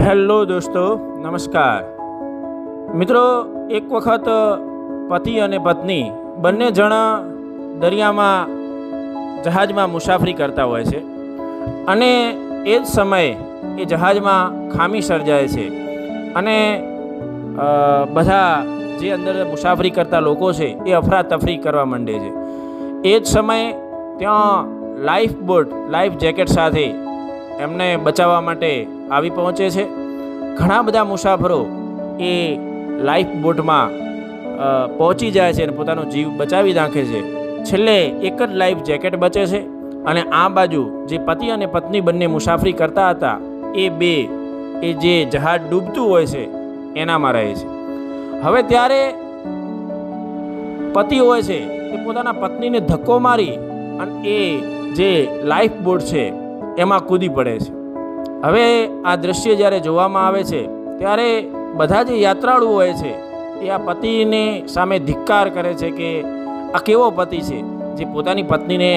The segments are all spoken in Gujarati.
હેલો દોસ્તો, નમસ્કાર મિત્રો. એક વખત પતિ અને પત્ની બંને જણા દરિયામાં જહાજમાં મુસાફરી કરતા હોય છે અને એ જ સમયે એ જહાજમાં ખામી સર્જાય છે અને બધા જે અંદર મુસાફરી કરતા લોકો છે એ અફરાતફરી કરવા માંડે છે. એ જ સમયે ત્યાં લાઈફ જેકેટ સાથે એમને બચાવવા માટે આવી પહોંચે છે. ઘણા બધા મુસાફરો એ લાઈફ બોટમાં પહોંચી જાય છે અને પોતાનો જીવ બચાવી નાખે છે. છેલ્લે એક જ લાઈફ જેકેટ બચે છે અને આ બાજુ જે પતિ અને પત્ની બંને મુસાફરી કરતા હતા એ જે જહાજ ડૂબતું હોય છે એનામાં રહે છે. હવે ત્યારે પતિ હોય છે એ પોતાના પત્નીને ધક્કો મારી અને એ જે લાઈફ બોટ છે એમાં કૂદી પડે છે. હવે આ દ્રશ્ય જ્યારે જોવામાં આવે છે ત્યારે બધા જે યાત્રાળુ હોય છે એ આ પતિને સામે ધિક્કાર કરે છે કે આ કેવો પતિ છે જે પોતાની પત્નીને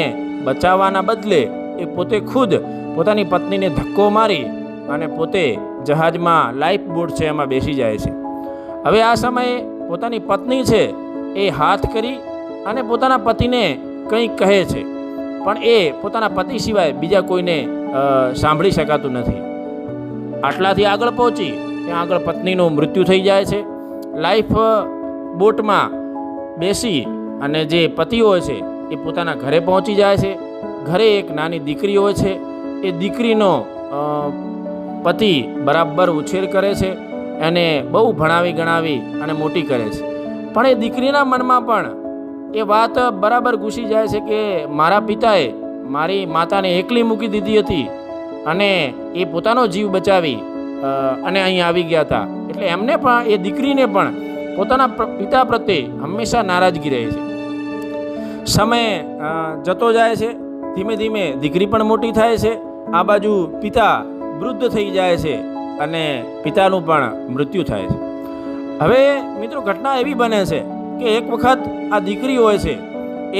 બચાવવાના બદલે એ પોતે ખુદ પોતાની પત્નીને ધક્કો મારી અને પોતે જહાજમાં લાઈફ બોટ છે એમાં બેસી જાય છે. હવે આ સમયે પોતાની પત્ની છે એ હાથ કરી અને પોતાના પતિને કંઈક કહે છે, પણ એ પોતાના પતિ સિવાય બીજા કોઈને સાંભળી શકાતું નથી. આટલાથી આગળ પહોંચી ત્યાં આગળ પત્નીનું મૃત્યુ થઈ જાય છે. લાઈફ બોટમાં બેસી અને જે પતિ હોય છે એ પોતાના ઘરે પહોંચી જાય છે. ઘરે એક નાની દીકરી હોય છે. એ દીકરીનો પતિ બરાબર ઉછેર કરે છે, એને બહુ ભણાવી ગણાવી અને મોટી કરે છે. પણ એ દીકરીના મનમાં પણ એ વાત બરાબર ઘૂસી જાય છે કે મારા પિતાએ મારી માતાને એકલી મૂકી દીધી હતી અને એ પોતાનો જીવ બચાવી અને અહીં આવી ગયા હતા. એટલે એમને પણ, એ દીકરીને પણ પોતાના પિતા પ્રત્યે હંમેશા નારાજગી રહે છે. સમય જતો જાય છે. ધીમે ધીમે દીકરી પણ મોટી થાય છે. આ બાજુ પિતા વૃદ્ધ થઈ જાય છે અને પિતાનું પણ મૃત્યુ થાય છે. હવે મિત્રો, ઘટના એવી બને છે કે એક વખત આ દીકરી હોય છે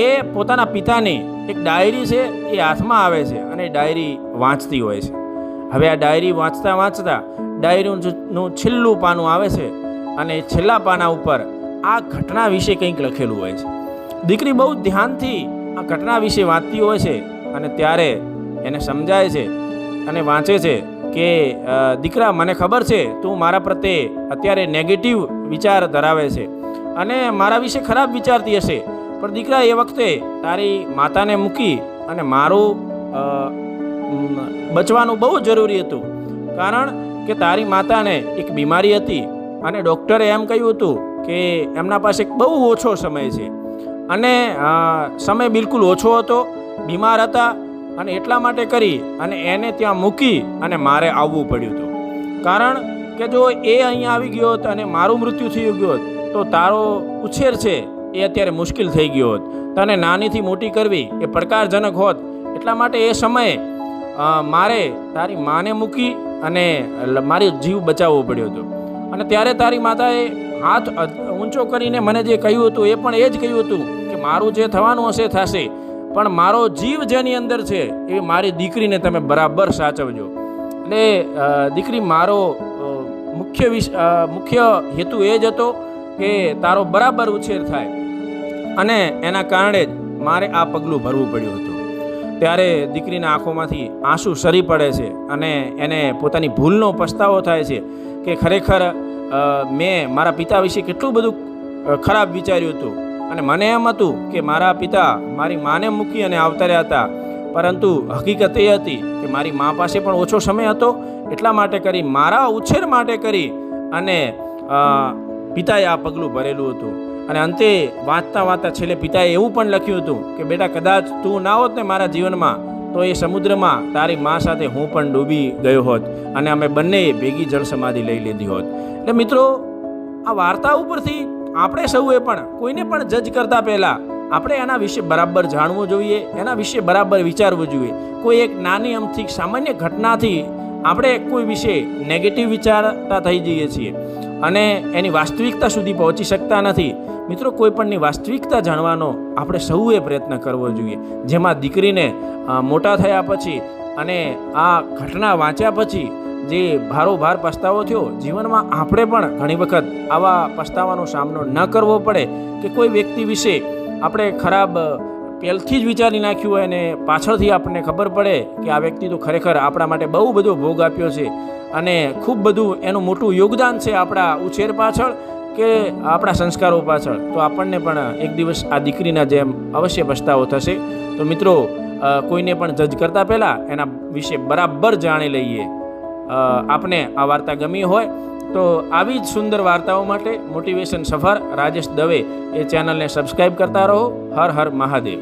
એ પોતાના પિતાની એક ડાયરી છે એ હાથમાં આવે છે અને ડાયરી વાંચતી હોય છે. હવે આ ડાયરી વાંચતા ડાયરીનું છેલ્લું પાનું આવે છે અને છેલ્લા પાના ઉપર આ ઘટના વિશે કંઈક લખેલું હોય છે. દીકરી બહુ ધ્યાનથી આ ઘટના વિશે વાંચતી હોય છે અને ત્યારે એને સમજાય છે અને વાંચે છે કે દીકરા, મને ખબર છે તું મારા પ્રત્યે અત્યારે નેગેટિવ વિચાર ધરાવે છે અને મારા વિશે ખરાબ વિચારતી હશે, પણ દીકરા, એ વખતે તારી માતાને મૂકી અને મારું બચવાનું બહુ જરૂરી હતું. કારણ કે તારી માતાને એક બીમારી હતી અને ડૉક્ટરે એમ કહ્યું હતું કે એમના પાસે બહુ ઓછો સમય છે અને સમય બિલકુલ ઓછો હતો, બીમાર હતા અને એટલા માટે કરી અને એને ત્યાં મૂકી અને મારે આવવું પડ્યું હતું. કારણ કે જો એ અહીંયા આવી ગયો હોત અને મારું મૃત્યુ થઈ ગયું હોત તો તારો ઉછેર છે એ અત્યારે મુશ્કેલ થઈ ગયો હોત. તને નાનીથી મોટી કરવી એ પડકારજનક હોત. એટલા માટે એ સમયે મારે તારી માને મૂકી અને મારી જીવ બચાવવો પડ્યો હતો. અને ત્યારે તારી માતાએ હાથ ઊંચો કરીને મને જે કહ્યું હતું એ પણ એ જ કહ્યું હતું કે મારું જે થવાનું હશે થશે, પણ મારો જીવ જેની અંદર છે એ મારી દીકરીને તમે બરાબર સાચવજો. એટલે દીકરી, મારો મુખ્ય હેતુ એ જ હતો કે તારો બરાબર ઉછેર થાય અને એના કારણે જ મારે આ પગલું ભરવું પડ્યું હતું. ત્યારે દીકરીના આંખોમાંથી આંસુ સરી પડે છે અને એને પોતાની ભૂલનો પસ્તાવો થાય છે કે ખરેખર મેં મારા પિતા વિશે કેટલું બધું ખરાબ વિચાર્યું હતું અને મને એમ હતું કે મારા પિતા મારી માને મૂકી અને આવતા હતા, પરંતુ હકીકત એ હતી કે મારી મા પાસે પણ ઓછો સમય હતો. એટલા માટે કરી મારા ઉછેર માટે કરી અને પિતાએ આ પગલું ભરેલું હતું. અને અંતે વાંચતા છેલ્લે પિતાએ એવું પણ લખ્યું હતું કે બેટા, કદાચ તું ના હોત ને મારા જીવનમાં તો એ સમુદ્રમાં તારી મા સાથે હું પણ ડૂબી ગયો હોત અને અમે બંને ભેગી જળ સમાધિ લઈ લીધી હોત. એટલે મિત્રો, આ વાર્તા ઉપરથી આપણે સૌએ પણ કોઈને પણ જજ કરતા પહેલાં આપણે એના વિશે બરાબર જાણવું જોઈએ, એના વિશે બરાબર વિચારવું જોઈએ. કોઈ એક નાની અમથી સામાન્ય ઘટનાથી આપણે કોઈ વિશે નેગેટિવ વિચારતા થઈ જઈએ છીએ અને એની વાસ્તવિકતા સુધી પહોંચી શકતા નથી. મિત્રો, કોઈ પણની વાસ્તવિકતા જાણવાનો આપણે સૌએ પ્રયત્ન કરવો જોઈએ. જેમાં દીકરીને મોટા થયા પછી અને આ ઘટના વાંચ્યા પછી જે ભારોભાર પસ્તાવો થયો, જીવનમાં આપણે પણ ઘણી વખત આવા પસ્તાવાનો સામનો ન કરવો પડે કે કોઈ વ્યક્તિ વિશે આપણે ખરાબ પહેલથી જ વિચારી નાખ્યું હોય અને પાછળથી આપણને ખબર પડે કે આ વ્યક્તિ તો ખરેખર આપણા માટે બહુ બધો ભોગ આપ્યો છે અને ખૂબ બધું એનું મોટું યોગદાન છે આપણા ઉછેર પાછળ કે આપણા સંસ્કારો પાછળ, તો આપણને પણ એક દિવસ આ દીકરીના જેમ અવશ્ય પસ્તાવો થશે. તો મિત્રો, કોઈને પણ જજ કરતાં પહેલાં એના વિશે બરાબર જાણી લઈએ. આપને આ વાર્તા ગમી હોય તો આવી જ સુંદર વાર્તાઓ માટે મોટિવેશન સફર રાજેશ દવે એ ચેનલને સબસ્ક્રાઈબ કરતા રહો. હર હર મહાદેવ.